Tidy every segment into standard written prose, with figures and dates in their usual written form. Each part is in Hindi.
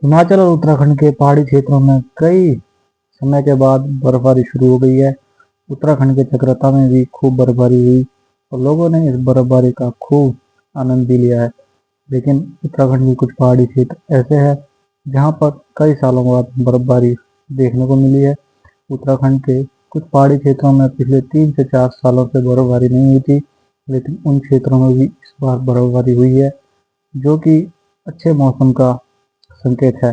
हिमाचल और उत्तराखंड के पहाड़ी क्षेत्रों में कई समय के बाद बर्फबारी शुरू हो गई है। उत्तराखंड के चक्राता में भी खूब बर्फबारी हुई और लोगों ने इस बर्फबारी का खूब आनंद भी लिया है। लेकिन उत्तराखंड के कुछ पहाड़ी क्षेत्र ऐसे हैं जहां पर कई सालों बाद बर्फबारी देखने को मिली है। उत्तराखंड के कुछ पहाड़ी क्षेत्रों में पिछले 3 से 4 सालों से बर्फबारी नहीं हुई थी, लेकिन उन क्षेत्रों में भी इस बार बर्फबारी हुई है, जो कि अच्छे मौसम का संकेत है।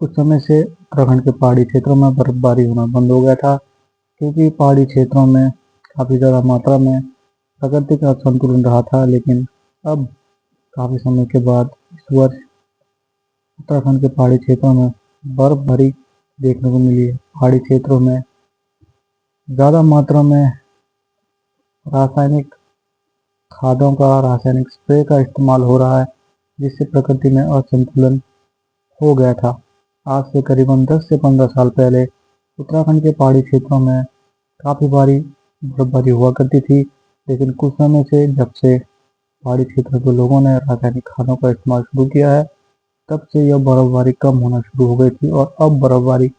कुछ समय से उत्तराखंड के पहाड़ी क्षेत्रों में बर्फबारी होना बंद हो गया था, क्योंकि पहाड़ी क्षेत्रों में काफ़ी ज़्यादा मात्रा में प्रकृति का संतुलन रहा था। लेकिन अब काफ़ी समय के बाद इस वर्ष उत्तराखंड के पहाड़ी क्षेत्रों में बर्फबारी देखने को मिली है। पहाड़ी क्षेत्रों में ज़्यादा मात्रा में रासायनिक खादों का, रासायनिक स्प्रे का इस्तेमाल हो रहा है, जिससे प्रकृति में असंतुलन हो गया था। आज से करीबन 10 से 15 साल पहले उत्तराखंड के पहाड़ी क्षेत्रों में काफ़ी भारी बर्फबारी हुआ करती थी, लेकिन कुछ समय से जब से पहाड़ी क्षेत्रों के लोगों ने रासायनिक खादों का इस्तेमाल शुरू किया है, तब से यह बर्फबारी कम होना शुरू हो गई थी और अब बर्फबारी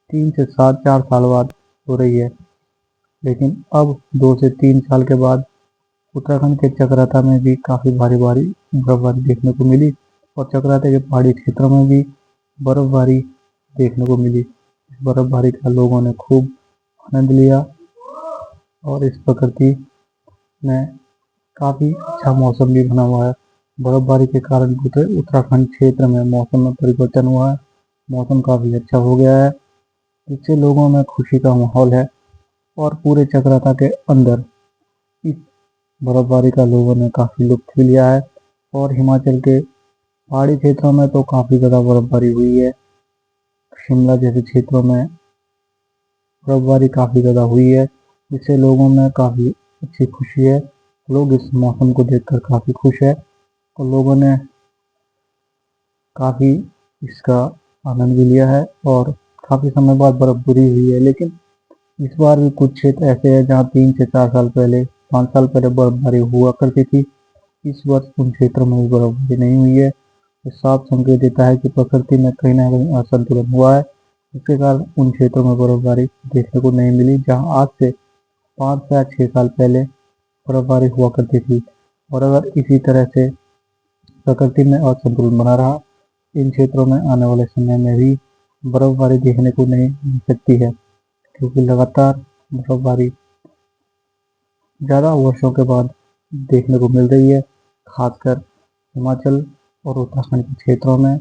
3 से 4 साल बाद हो रही है। लेकिन अब 2 से 3 साल के बाद उत्तराखंड के चकराता में भी काफ़ी भारी भारी बर्फबारी देखने को मिली और चकराते के पहाड़ी क्षेत्रों में भी बर्फबारी देखने को मिली। इस बर्फबारी का लोगों ने खूब आनंद लिया और इस प्रकृति में काफ़ी अच्छा मौसम भी बना हुआ है। बर्फबारी के कारण उत्तराखंड क्षेत्र में मौसम में परिवर्तन हुआ है। मौसम काफ़ी अच्छा हो गया है, जिससे लोगों में खुशी का माहौल है और पूरे चक्राता के अंदर इस बर्फबारी का लोगों ने काफ़ी लुत्फ भी लिया है। और हिमाचल के पहाड़ी क्षेत्रों में तो काफ़ी ज़्यादा बर्फबारी हुई है। शिमला जैसे क्षेत्रों में बर्फबारी काफ़ी ज़्यादा हुई है, जिससे लोगों में काफ़ी अच्छी खुशी है। लोग इस मौसम को देखकर काफ़ी खुश है और लोगों ने काफ़ी इसका आनंद भी लिया है और काफ़ी समय बाद बर्फबारी हुई है। लेकिन इस बार भी कुछ क्षेत्र ऐसे हैं जहाँ 3 से 4 साल पहले, 5 साल पहले बर्फबारी हुआ करती थी। इस वर्ष उन क्षेत्रों में भी बर्फबारी नहीं हुई है। ये साफ संकेत देता है कि प्रकृति में कहीं ना कहीं असंतुलन हुआ है। इसके कारण उन क्षेत्रों में बर्फबारी देखने को नहीं मिली जहाँ आज से 5 या 6 साल पहले बर्फबारी हुआ करती थी। और अगर इसी तरह से प्रकृति में असंतुलन बना रहा, इन क्षेत्रों में आने वाले समय में भी बर्फबारी देखने को नहीं मिल सकती है, क्योंकि लगातार बर्फबारी ज़्यादा वर्षों के बाद देखने को मिल रही है। खासकर हिमाचल और उत्तराखंड के क्षेत्रों में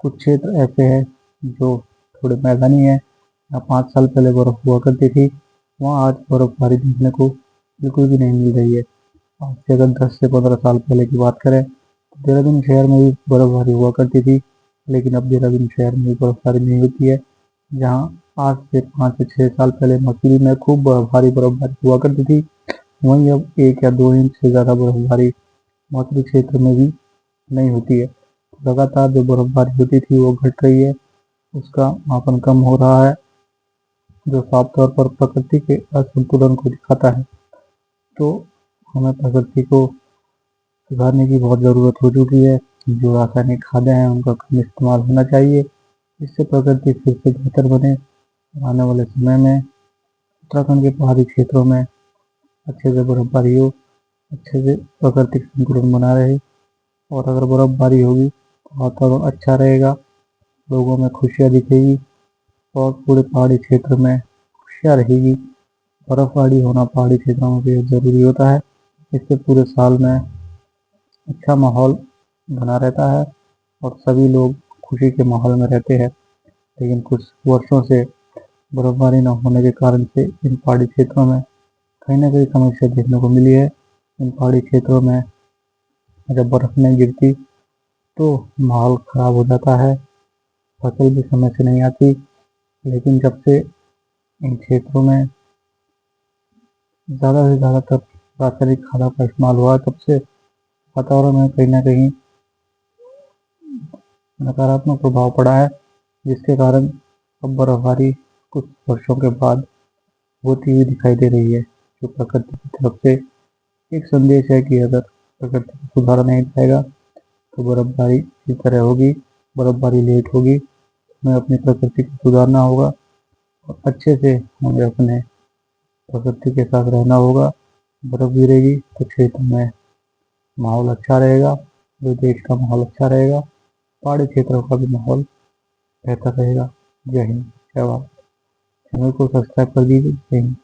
कुछ क्षेत्र ऐसे हैं जो थोड़े मैदानी हैं। यहाँ 5 साल पहले बर्फ हुआ करती थी, वहाँ आज बर्फबारी देखने को बिल्कुल भी नहीं मिल रही है। आज से अगर 10 से 15 साल पहले की बात करें तो देहरादून शहर में भी बर्फबारी हुआ करती थी, लेकिन अब देहरादून शहर में भी बर्फबारी नहीं होती है। जहाँ आज से 5 से 6 साल पहले मसूरी में खूब भारी बर्फबारी हुआ करती थी, वहीं अब 1 या 2 इंच से ज़्यादा बर्फबारी मसूरी क्षेत्र में भी नहीं होती है। लगातार जो बर्फबारी होती थी वो घट रही है, उसका मापन कम हो रहा है, जो साफ तौर पर प्रकृति के असंतुलन को दिखाता है। तो हमें प्रकृति को सुधारने की बहुत ज़रूरत हो चुकी है। जो रासायनिक खादें हैं उनका कम इस्तेमाल होना चाहिए, इससे प्रकृति फिर से बेहतर बने। आने वाले समय में उत्तराखंड के पहाड़ी क्षेत्रों में अच्छे से बर्फबारी हो, अच्छे से प्राकृतिक संतुलन बना रहे। और अगर बर्फबारी होगी तो वातावरण अच्छा रहेगा, लोगों में खुशियाँ दिखेगी और पूरे पहाड़ी क्षेत्र में खुशियाँ रहेगी। बर्फबारी होना पहाड़ी क्षेत्रों में बेहद ज़रूरी होता है। इससे पूरे साल में अच्छा माहौल बना रहता है और सभी लोग खुशी के माहौल में रहते हैं। लेकिन कुछ वर्षों से बर्फबारी न होने के कारण से इन पहाड़ी क्षेत्रों में कहीं ना कहीं समस्या देखने को मिली है। इन पहाड़ी क्षेत्रों में जब बर्फ नहीं गिरती तो माहौल खराब हो जाता है, फसल भी समय से नहीं आती। लेकिन जब से इन क्षेत्रों में ज़्यादा से ज़्यादातर रासायनिक खादों का इस्तेमाल हुआ है, तब से वातावरण में कहीं ना कहीं नकारात्मक प्रभाव पड़ा है, जिसके कारण अब बर्फबारी कुछ वर्षों के बाद होती हुई दिखाई दे रही है। जो प्रकृति की तरफ से एक संदेश है कि अगर प्रकृति को सुधारा नहीं जाएगा तो बर्फबारी इसी तरह होगी बर्फबारी लेट होगी। हमें अपनी प्रकृति को सुधारना होगा और अच्छे से हमें अपने प्रकृति के साथ रहना होगा। बर्फ गिरेगी तो क्षेत्र में माहौल अच्छा रहेगा, जो देश का माहौल अच्छा रहेगा, पहाड़ी क्षेत्रों का भी माहौल बेहतर रहेगा। जय हिंद, जय भारत। चैनल को सब्सक्राइब कर दीजिए। जय हिंद।